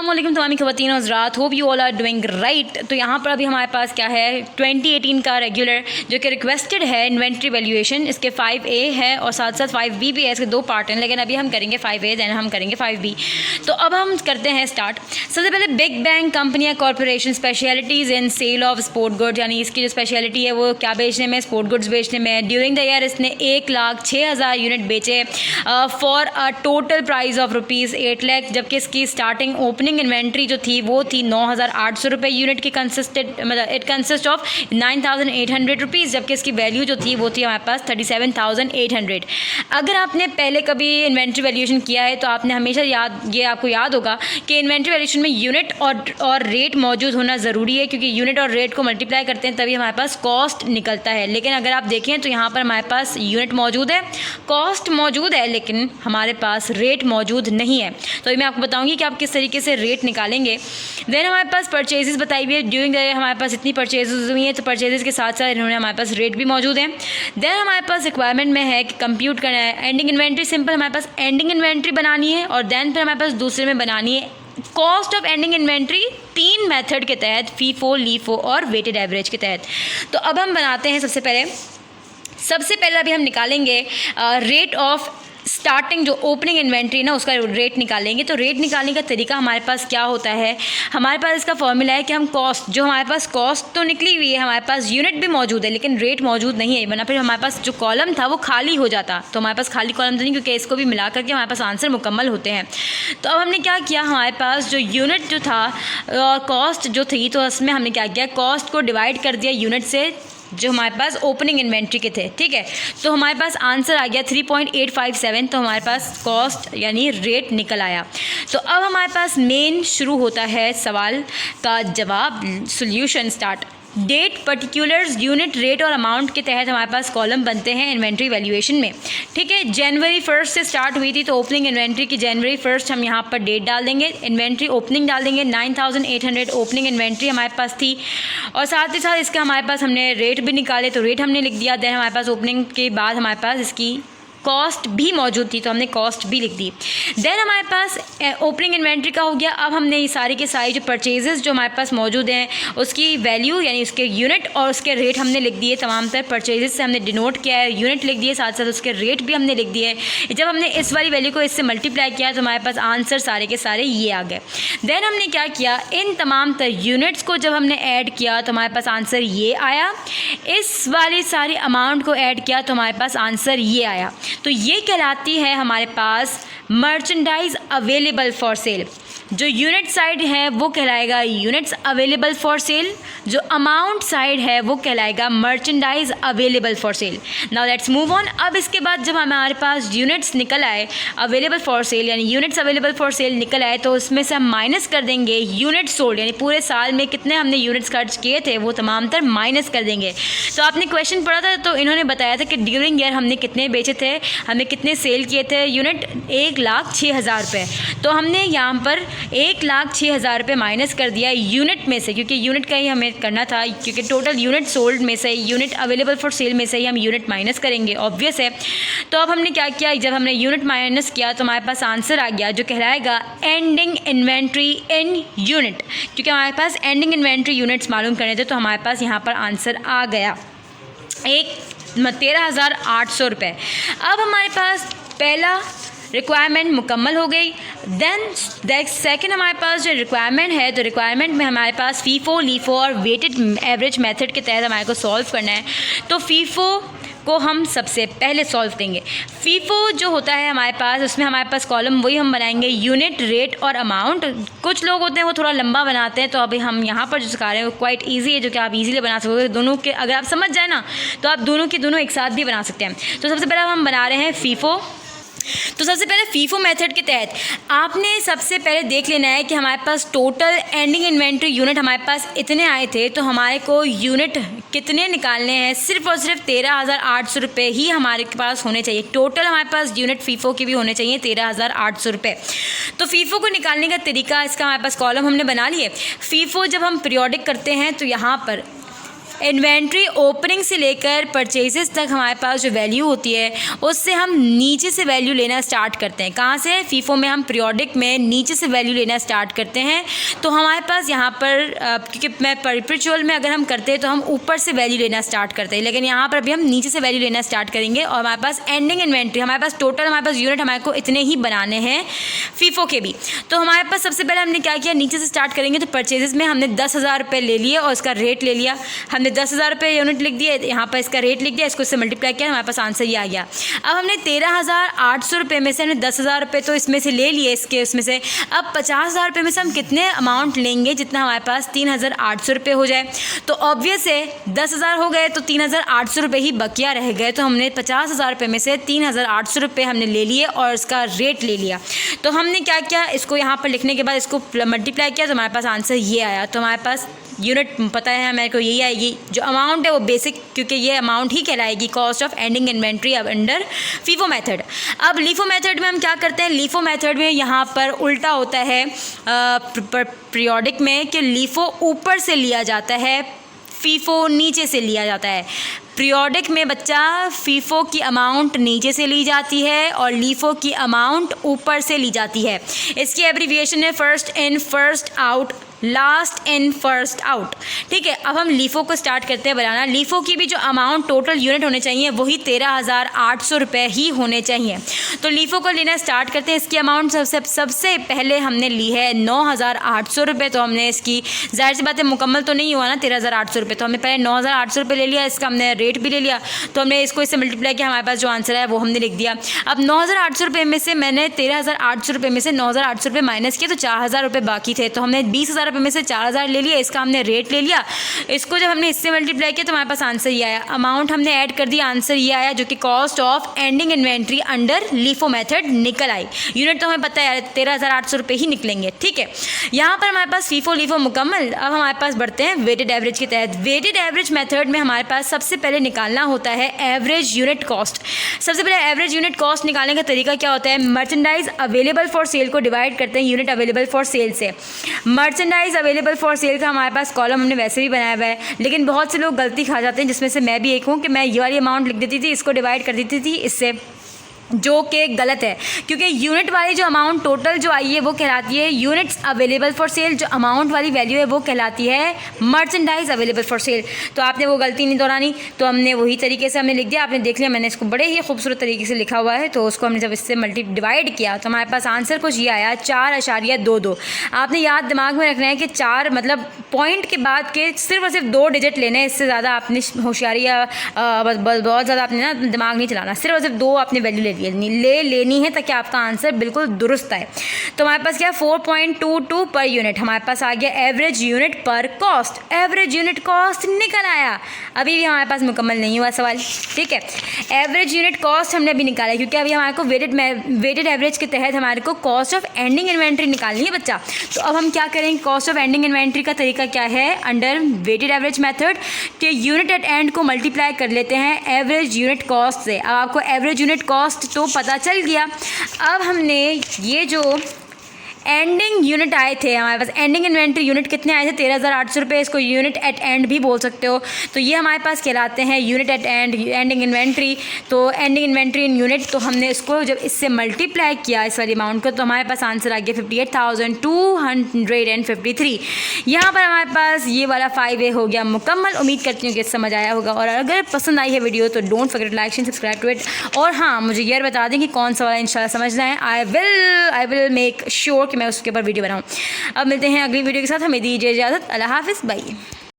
अस्सलामुअलैकुम तमामी ख़वातीन और हज़रात, hope you all are doing right. तो यहाँ पर अभी हमारे पास क्या है 2018 का रेगुलर जो कि रिक्वेस्टेड है इन्वेंट्री वैल्यूएशन, इसके 5A है और साथ साथ 5B भी है। इसके दो पार्ट हैं, लेकिन अभी हम करेंगे 5A दैन हम करेंगे 5B। तो अब हम करते हैं स्टार्ट। सबसे पहले बिग बैंग कंपनियाँ corporation specialities in sale of sport goods, यानी इसकी जो स्पेशलिटी है वो क्या बेचने में, स्पोर्ट गुड्स बेचने में। ड्यूरिंग द ईयर इसने 1,06,000 यूनिट बेचे for a total price of ₹8 lakh, जबकि इसकी स्टार्टिंग ओपनिंग इन्वेंट्री जो थी वो थी 9,800 रुपये यूनिट की मतलब इट कंसिस्ट ऑफ 9,800 रुपीज़, जबकि इसकी वैल्यू जो थी वो थी हमारे पास 37,800। अगर आपने पहले कभी इन्वेंट्री वैल्यूएशन किया है तो आपने हमेशा आपको याद होगा कि इन्वेंट्री वैल्यूएशन में यूनिट और रेट मौजूद होना ज़रूरी है, क्योंकि यूनिट और रेट को मल्टीप्लाई करते हैं तभी हमारे पास कॉस्ट निकलता है। लेकिन अगर आप देखें तो यहाँ पर हमारे पास यूनिट मौजूद है, कॉस्ट मौजूद है, लेकिन हमारे पास रेट मौजूद नहीं है। तो मैं आपको बताऊंगी कि आप किस तरीके से रेट निकालेंगे। देन हमारे पास परचेजेस बताई हुई है, ड्यूरिंग द ईयर हमारे पास इतनी परचेजेस हुई हैं, तो परचेजेस के साथ साथ इन्होंने हमारे पास रेट भी मौजूद हैं। देन हमारे पास रिक्वायरमेंट में है कि कंप्यूट करना है एंडिंग इन्वेंट्री। सिंपल हमारे पास एंडिंग इन्वेंट्री बनानी है और देन फिर हमारे पास दूसरे में बनानी है cost of ending inventory 3 method के तहत, फीफो, लीफो और वेटेड एवरेज के तहत। तो अब हम बनाते हैं सबसे पहले अभी हम निकालेंगे रेट ऑफ स्टार्टिंग जो ओपनिंग इन्वेंट्री ना उसका रेट निकालेंगे। तो रेट निकालने का तरीका हमारे पास क्या होता है, हमारे पास इसका फॉर्मूला है कि हम कॉस्ट, जो हमारे पास कॉस्ट तो निकली हुई है, हमारे पास यूनिट भी मौजूद है लेकिन रेट मौजूद नहीं है, वरना फिर हमारे पास जो कॉलम था वो खाली हो जाता। तो हमारे पास खाली कॉलम तो नहीं, क्योंकि इसको भी मिला करके हमारे पास आंसर मुकम्मल होते हैं। तो अब हमने क्या किया, हमारे पास जो यूनिट जो था और कॉस्ट जो थी, तो उसमें हमने क्या किया, कॉस्ट को डिवाइड कर दिया यूनिट से जो हमारे पास ओपनिंग इन्वेंट्री के थे। ठीक है, तो हमारे पास आंसर आ गया 3.857। तो हमारे पास कॉस्ट यानी रेट निकल आया। तो अब हमारे पास मेन शुरू होता है सवाल का जवाब, solution start. Date, particulars, unit, rate और अमाउंट के तहत हमारे पास कॉलम बनते हैं इन्वेंट्री वैल्यूएशन में। ठीक है, जनवरी 1 से स्टार्ट हुई थी, तो ओपनिंग इन्वेंट्री की जनवरी 1 हम यहाँ पर डेट डाल देंगे, इन्वेंट्री ओपनिंग डाल देंगे। 9,800 ओपनिंग इन्वेंट्री हमारे पास थी और साथ ही साथ इसका हमारे पास हमने रेट भी निकाले, तो रेट हमने लिख दिया। देन हमारे पास ओपनिंग के बाद हमारे पास इसकी कॉस्ट भी मौजूद थी, तो हमने कॉस्ट भी लिख दी। देन हमारे पास ओपनिंग इन्वेंट्री का हो गया। अब हमने ये सारी के सारी जो परचेजेस जो हमारे पास मौजूद हैं उसकी वैल्यू यानी उसके यूनिट और उसके रेट हमने लिख दिए। तमाम तर परचेजेस से हमने डिनोट किया है, यूनिट लिख दिए, साथ साथ उसके रेट भी हमने लिख दिए। जब हमने इस वाली वैल्यू को इससे मल्टीप्लाई किया तो हमारे पास आंसर सारे के सारे ये आ गए। देन हमने क्या किया, इन तमाम तर यूनिट्स को जब हमने ऐड किया तो हमारे पास आंसर ये आया। इस वाली सारी अमाउंट को ऐड किया तो हमारे पास आंसर ये आया। तो ये कहलाती है हमारे पास मर्चेंडाइज अवेलेबल फॉर सेल। जो यूनिट साइड है वो कहलाएगा यूनिट्स अवेलेबल फॉर सेल, जो अमाउंट साइड है वो कहलाएगा merchandise available for sale. Now let's move on. अब इसके बाद जब हमारे पास यूनिट्स निकल आए अवेलेबल फॉर सेल, यानी यूनिट्स अवेलेबल फॉर सेल निकल आए, तो उसमें से हम माइनस कर देंगे यूनिट सोल्ड, यानी पूरे साल में कितने हमने यूनिट्स खर्च किए थे वो तमाम तर माइनस कर देंगे। तो आपने क्वेश्चन पढ़ा था तो इन्होंने बताया था कि ड्यूरिंग ईयर हमने कितने बेचे थे, हमने कितने सेल किए थे यूनिट, 1,06,000 रुपये। तो हमने यहाँ पर 1,06,000 रुपये माइनस कर दिया यूनिट में से, क्योंकि यूनिट का ही हमें करना था, क्योंकि टोटल यूनिट सोल्ड में से, यूनिट अवेलेबल फॉर सेल में से ही हम यूनिट माइनस करेंगे, ऑब्वियस है। तो अब हमने क्या किया, जब हमने यूनिट माइनस किया तो हमारे पास आंसर आ गया जो कहलाएगा एंडिंग इन्वेंट्री इन यूनिट, क्योंकि हमारे पास एंडिंग इन्वेंट्री यूनिट्स मालूम करने थे। तो हमारे पास यहाँ पर आंसर आ गया 13,800 रुपये। अब हमारे पास पहला रिक्वायरमेंट मुकम्मल हो गई। देन सेकंड हमारे पास जो रिक्वायरमेंट है, तो रिक्वायरमेंट में हमारे पास फीफो, लीफो और वेटेड एवरेज मेथड के तहत हमारे को सॉल्व करना है। तो फीफो को हम सबसे पहले सॉल्व करेंगे। फीफो जो होता है हमारे पास, उसमें हमारे पास कॉलम वही हम बनाएंगे यूनिट, रेट और अमाउंट। कुछ लोग होते हैं वो थोड़ा लंबा बनाते हैं, तो अभी हम यहाँ पर जो सिखा रहे हैं वो क्वाइट ईजी है, जो कि आप इजीली बना सकते हो। दोनों के अगर आप समझ जाए ना तो आप दोनों के दोनों एक साथ भी बना सकते हैं। तो सबसे पहले हम बना रहे हैं फीफो। तो सबसे पहले फीफो मेथड के तहत आपने सबसे पहले देख लेना है कि हमारे पास टोटल एंडिंग इन्वेंट्री यूनिट हमारे पास इतने आए थे, तो हमारे को यूनिट कितने निकालने हैं, सिर्फ और सिर्फ 13,800 रुपये ही हमारे पास होने चाहिए। टोटल हमारे पास यूनिट फीफो के भी होने चाहिए 13,800 रुपये। तो फीफो को निकालने का तरीका, इसका हमारे पास कॉलम हमने बना लिए। फीफो जब हम पीरियोडिक करते हैं तो यहाँ पर इन्वेंट्री ओपनिंग से लेकर परचेजेस तक हमारे पास जो वैल्यू होती है उससे हम नीचे से वैल्यू लेना स्टार्ट करते हैं। कहाँ से? फीफो में हम पीरियोडिक में नीचे से वैल्यू लेना स्टार्ट करते हैं। तो हमारे पास यहाँ पर क्योंकि मैं परपेचुअल में अगर हम करते हैं तो हम ऊपर से वैल्यू लेना स्टार्ट करते हैं, लेकिन यहाँ पर अभी हम नीचे से वैल्यू लेना स्टार्ट करेंगे। और हमारे पास एंडिंग इन्वेंट्री, हमारे पास टोटल हमारे पास यूनिट हमारे को इतने ही बनाने हैं फीफो के भी। तो हमारे पास सबसे पहले हमने क्या किया, नीचे से स्टार्ट करेंगे तो परचेजेस में हमने 10,000 रुपये ले लिए और इसका रेट ले लिया। हमने 10,000 रुपये यूनिट लिख दिए, यहाँ पर इसका रेट लिख दिया, इसको इससे मल्टीप्लाई किया, हमारे पास आंसर ये आ गया। अब हमने 13,800 रुपये में से हमने 10,000 रुपये तो इसमें से ले लिए इसके उसमें से। अब 50,000 रुपये में से हम कितने अमाउंट लेंगे, जितना हमारे पास 3,800 रुपये हो जाए। तो ऑब्वियस है 10,000 हो गए तो 3,800 रुपये ही बकिया रह गए। तो हमने 50,000 रुपये में से 3,800 रुपये हमने ले लिए और इसका रेट ले लिया। तो हमने क्या किया, इसको यहाँ पर लिखने के बाद इसको मल्टीप्लाई किया तो हमारे पास आंसर ये आया। तो हमारे पास यूनिट पता है हमारे को यही आएगी, जो अमाउंट है वो बेसिक, क्योंकि ये अमाउंट ही कहलाएगी cost of ending inventory under FIFO method. अब लीफो मेथड में हम क्या करते हैं, लीफो मेथड में यहाँ पर उल्टा होता है पीरियोडिक में कि लीफो ऊपर से लिया जाता है, फीफो नीचे से लिया जाता है। पीरियोडिक में बच्चा फीफो की अमाउंट नीचे से ली जाती है और लीफो की अमाउंट ऊपर से ली जाती है। इसकी एब्रीविएशन है first in first out, last in first out. ठीक है, अब हम लीफो को स्टार्ट करते हैं बनाना। लीफो की भी जो अमाउंट टोटल यूनिट होने चाहिए वही 13,800 रुपये ही होने चाहिए। तो लीफो को लेना स्टार्ट करते हैं। इसकी अमाउंट सबसे पहले हमने ली है 9,800 रुपये। तो हमने इसकी जाहिर सी बात है मुकम्मल तो नहीं हुआ ना 13,800 रुपये, तो हमने पहले 9,800 रुपये ले लिया, इसका हमने रेट भी ले लिया। तो हमने इसको इससे मल्टीप्लाई किया, हमारे पास जो आंसर है वो हमने लिख दिया। अब 9,800 रुपये में से मैंने 13,800 रुपये में से 9,800 रुपये माइनस किया तो 4,000 रुपये बाकी थे। तो हमने 20,000 रुपये में से 4,000 ले लिया, इसका हमने रेट ले लिया। इसको जब हमने इससे मल्टीप्लाई किया तो हमारे पास आंसर ये आया। अमाउंट हमने ऐड कर दिया, आंसर ये आया जो कि cost of ending inventory under LIFO method निकल आई। यूनिट तो हमें पता है 13,800 रुपये ही निकलेंगे। ठीक है, यहाँ पर हमारे पास फीफो लीफो मुकम्मल। अब हमारे पास बढ़ते हैं वेटेड एवरेज के तहत। वेटेड एवरेज मेथड में हमारे पास सबसे पहले निकालना होता है एवरेज यूनिट कॉस्ट। सबसे पहले एवरेज यूनिट कॉस्ट निकालने का तरीका क्या होता है, मर्चेंडाइज अवेलेबल फॉर सेल को डिवाइड करते हैं यूनिट अवेलेबल फॉर सेल से। मर्चेंडाइज अवेलेबल फॉर सेल का हमारे पास कॉलम हमने वैसे भी बनाया हुआ है, लेकिन बहुत से लोग गलती खा जाते हैं, जिसमें से मैं भी एक हूँ कि मैं ये वाली अमाउंट लिख देती थी, इसको डिवाइड कर देती थी इससे, जो कि गलत है। क्योंकि यूनिट वाली जो अमाउंट टोटल जो आई है वो कहलाती है यूनिट्स अवेलेबल फॉर सेल, जो अमाउंट वाली वैल्यू है वो कहलाती है मर्चेंडाइज अवेलेबल फॉर सेल। तो आपने वो गलती नहीं दोहरानी, तो हमने वही तरीके से हमने लिख दिया। आपने देख लिया मैंने इसको बड़े ही खूबसूरत तरीके से लिखा हुआ है। तो उसको हमने जब इससे डिवाइड किया तो हमारे पास आंसर कुछ ये आया 4.22। आपने याद दिमाग में रखना है कि 4 मतलब पॉइंट के बाद के सिर्फ और सिर्फ 2 डिजिट लेने हैं, इससे ज़्यादा आपने होशियारी या बहुत ज़्यादा आपने ना दिमाग नहीं चलाना, सिर्फ और सिर्फ 2 आपने वैल्यू ले लेनी है ताकि आपका आंसर बिल्कुल दुरुस्त आए। तो हमारे पास क्या 4.22 पर यूनिट हमारे पास आ गया एवरेज यूनिट पर कॉस्ट। एवरेज यूनिट कॉस्ट निकल आया, अभी भी हमारे पास मुकम्मल नहीं हुआ सवाल। ठीक है, एवरेज यूनिट कॉस्ट हमने अभी निकाला क्योंकि अभी हमारे को वेटेड एवरेज के तहत हमारे को कॉस्ट ऑफ एंडिंग इन्वेंट्री निकालनी है बच्चा। तो अब हम क्या करेंगे, कॉस्ट ऑफ एंडिंग इन्वेंट्री का तरीका क्या है अंडर वेटेड एवरेज मेथड के यूनिट एट एंड को मल्टीप्लाई कर लेते हैं एवरेज यूनिट कॉस्ट से। अब आपको एवरेज यूनिट कॉस्ट तो पता चल गया। अब हमने ये जो एंडिंग यूनिट आए थे हमारे पास, एंडिंग इन्वेंट्री यूनिट कितने आए थे 13,800 रुपये, इसको यूनिट एट एंड भी बोल सकते हो। तो ये हमारे पास कहलाते हैं unit at end, ending inventory. तो एंडिंग इन्वेंट्री इन यूनिट, तो हमने इसको जब इससे मल्टीप्लाई किया इस वाली अमाउंट को तो हमारे पास आंसर आ गया 58,253। यहाँ पर हमारे पास ये वाला 5A हो गया मुकम्मल। उम्मीद करती हूँ कि समझ आया होगा, और अगर पसंद आई है वीडियो तो don't forget like and subscribe to it. और हाँ, मुझे ये बता दें कि कौन सा वाला इंशाल्लाह समझना है। आई विल मेक श्योर कि मैं उसके ऊपर वीडियो बनाऊँ। अब मिलते हैं अगली वीडियो के साथ, हमें दीजिए इजाज़त। अल्लाह हाफ़िज़, बाय।